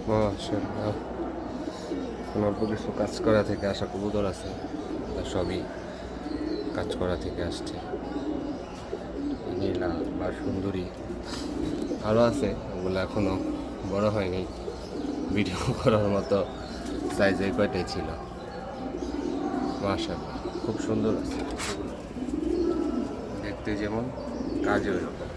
মাশাআল্লাহ। অল্প কিছু কাজ করা থেকে আসা কবুতর আছে, সবই কাজ করা থেকে আসছে। নীলা বা সুন্দরী আরও আছে, ওগুলো এখনো বড় হয়নি, ভিডিও করার মতো সাইজে কয়টাই ছিল। মাশাআল্লাহ, খুব সুন্দর আছে দেখতে, যেমন কাজে ওইরকম।